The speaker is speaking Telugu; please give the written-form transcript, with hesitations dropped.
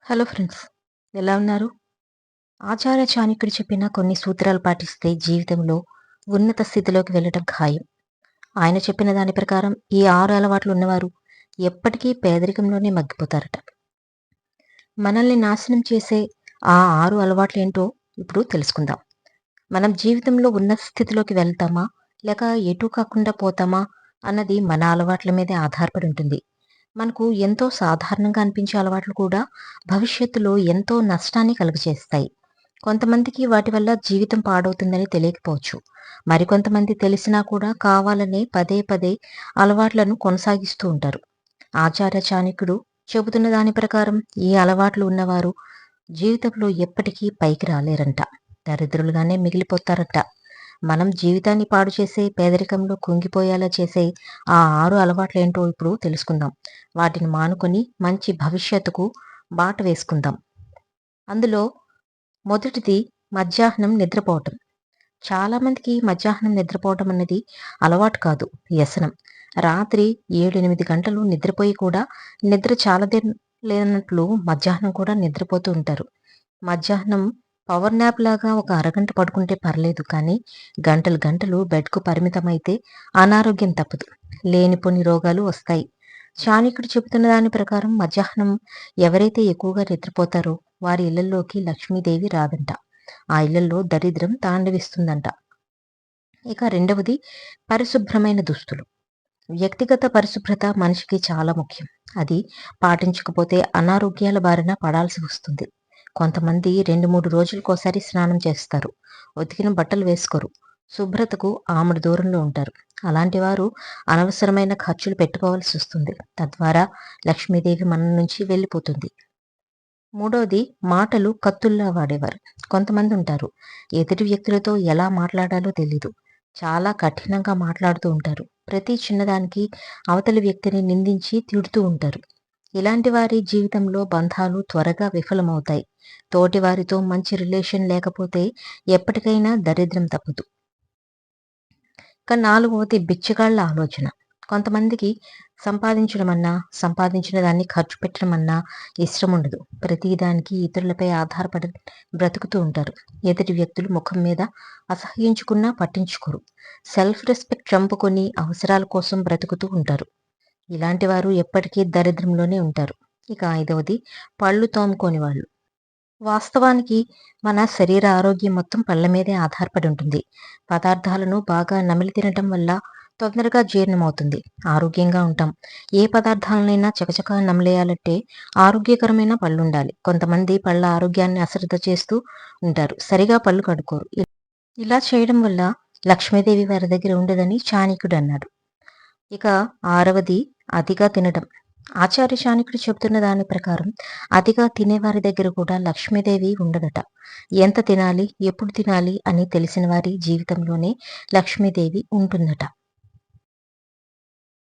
Hello friends. ఎలా ఉన్నారు? ఆచార్య చాణక్యుడు చెప్పిన కొన్ని సూత్రాలు పాటిస్తే జీవితంలో ఉన్నత స్థితిలోకి వెళ్ళటం ఖాయం. ఆయన చెప్పిన దాని ప్రకారం ఈ 6 అలవాట్లు ఉన్నవారు ఎప్పటికీ పేదరికంలోనే మగ్గిపోతారట. మనల్ని నాశనం చేసే ఆ 6 అలవాట్లేంటో ఇప్పుడు తెలుసుకుందాం. మనం జీవితంలో ఉన్నత స్థితిలోకి వెళ్తామా? లేక ఎటూ కాకుండా పోతామా? అన్నది మన అలవాట్ల మీదే ఆధారపడి ఉంటుంది. మనకు ఎంతో సాధారణంగా అనిపించే అలవాట్లు కూడా భవిష్యత్తులో ఎంతో నష్టాన్ని కలుగచేస్తాయి. కొంతమందికి వాటి వల్ల జీవితం పాడవుతుందని తెలియకపోవచ్చు. మరికొంతమంది తెలిసినా కూడా కావాలనే పదే పదే అలవాట్లను కొనసాగిస్తూ ఉంటారు. ఆచార్య చాణక్యుడు చెబుతున్న దాని ప్రకారం ఈ అలవాట్లు ఉన్నవారు జీవితంలో ఎప్పటికీ పైకి రాలేరంట. దరిద్రులుగానే మిగిలిపోతారట. మనం జీవితాన్ని పాడు చేసే, పేదరికంలో కుంగిపోయేలా చేసే ఆ 6 అలవాట్లేంటో ఇప్పుడు తెలుసుకుందాం. వాటిని మానుకొని మంచి భవిష్యత్తుకు బాట వేసుకుందాం. అందులో మొదటిది మధ్యాహ్నం నిద్రపోవటం. చాలామందికి మధ్యాహ్నం నిద్రపోవటం అన్నది అలవాటు కాదు, వ్యసనం. రాత్రి 7-8 గంటలు నిద్రపోయి కూడా నిద్ర చాలదే లేనట్లు మధ్యాహ్నం కూడా నిద్రపోతూ ఉంటారు. మధ్యాహ్నం పవర్ న్యాప్ లాగా ఒక అరగంట పడుకుంటే పర్లేదు, కానీ గంటలు గంటలు బెడ్కు పరిమితమైతే అనారోగ్యం తప్పదు, లేనిపోని రోగాలు వస్తాయి. చాణక్యుడు చెబుతున్న దాని ప్రకారం మధ్యాహ్నం ఎవరైతే ఎక్కువగా నిద్రపోతారో వారి ఇళ్లలోకి లక్ష్మీదేవి రాదంట. ఆ ఇళ్లలో దరిద్రం తాండవిస్తుందంట. ఇక రెండవది పరిశుభ్రమైన దుస్తులు. వ్యక్తిగత పరిశుభ్రత మనిషికి చాలా ముఖ్యం. అది పాటించకపోతే అనారోగ్యాల బారిన పడాల్సి వస్తుంది. కొంతమంది 2-3 రోజులకోసారి స్నానం చేస్తారు. ఉతికిన బట్టలు వేసుకోరు. శుభ్రతకు ఆమడ దూరంలో ఉంటారు. అలాంటి వారు అనవసరమైన ఖర్చులు పెట్టుకోవాల్సి వస్తుంది. తద్వారా లక్ష్మీదేవి మన నుంచి వెళ్ళిపోతుంది. మూడవది మాటలు కత్తుల్లా వాడేవారు. కొంతమంది ఉంటారు, ఎదుటి వ్యక్తులతో ఎలా మాట్లాడాలో తెలీదు. చాలా కఠినంగా మాట్లాడుతూ ఉంటారు. ప్రతి చిన్నదానికి అవతలి వ్యక్తిని నిందించి తిడుతూ ఉంటారు. ఇలాంటి వారి జీవితంలో బంధాలు త్వరగా విఫలమవుతాయి. తోటి వారితో మంచి రిలేషన్ లేకపోతే ఎప్పటికైనా దరిద్రం తప్పదు. ఇక నాలుగవది బిచ్చగాళ్ల ఆలోచన. కొంతమందికి సంపాదించిన దాన్ని ఖర్చు పెట్టడం ఇష్టం ఉండదు. ప్రతిదానికి ఇతరులపై ఆధారపడి బ్రతుకుతూ ఉంటారు. ఎదుటి వ్యక్తులు ముఖం మీద అసహ్యించుకున్నా పట్టించుకోరు. సెల్ఫ్ రెస్పెక్ట్ చంపుకొని అవసరాల కోసం బ్రతుకుతూ ఉంటారు. ఇలాంటి వారు ఎప్పటికీ దరిద్రంలోనే ఉంటారు. ఇక ఐదవది పళ్ళు తోముకోని వాళ్ళు. వాస్తవానికి మన శరీర ఆరోగ్యం మొత్తం పళ్ళ మీదే ఆధారపడి ఉంటుంది. పదార్థాలను బాగా నమిలి తినటం వల్ల తొందరగా జీర్ణమవుతుంది, ఆరోగ్యంగా ఉంటాం. ఏ పదార్థాలనైనా చకచకా నమిలేయాలంటే ఆరోగ్యకరమైన పళ్ళుండాలి. కొంతమంది పళ్ళ ఆరోగ్యాన్ని అశ్రద్ధ చేస్తూ ఉంటారు, సరిగా పళ్ళు కడుక్కోరు. ఇలా చేయడం వల్ల లక్ష్మీదేవి వారి దగ్గర ఉండదని చాణక్యుడు అన్నాడు. ఇక ఆరవది అతిగా తినడం. ఆచార్య చాణక్యుడు చెబుతున్న దాని ప్రకారం అతిగా తినేవారి దగ్గర కూడా లక్ష్మీదేవి ఉండదట. ఎంత తినాలి, ఎప్పుడు తినాలి అని తెలిసిన వారి జీవితంలోనే లక్ష్మీదేవి ఉంటుందట.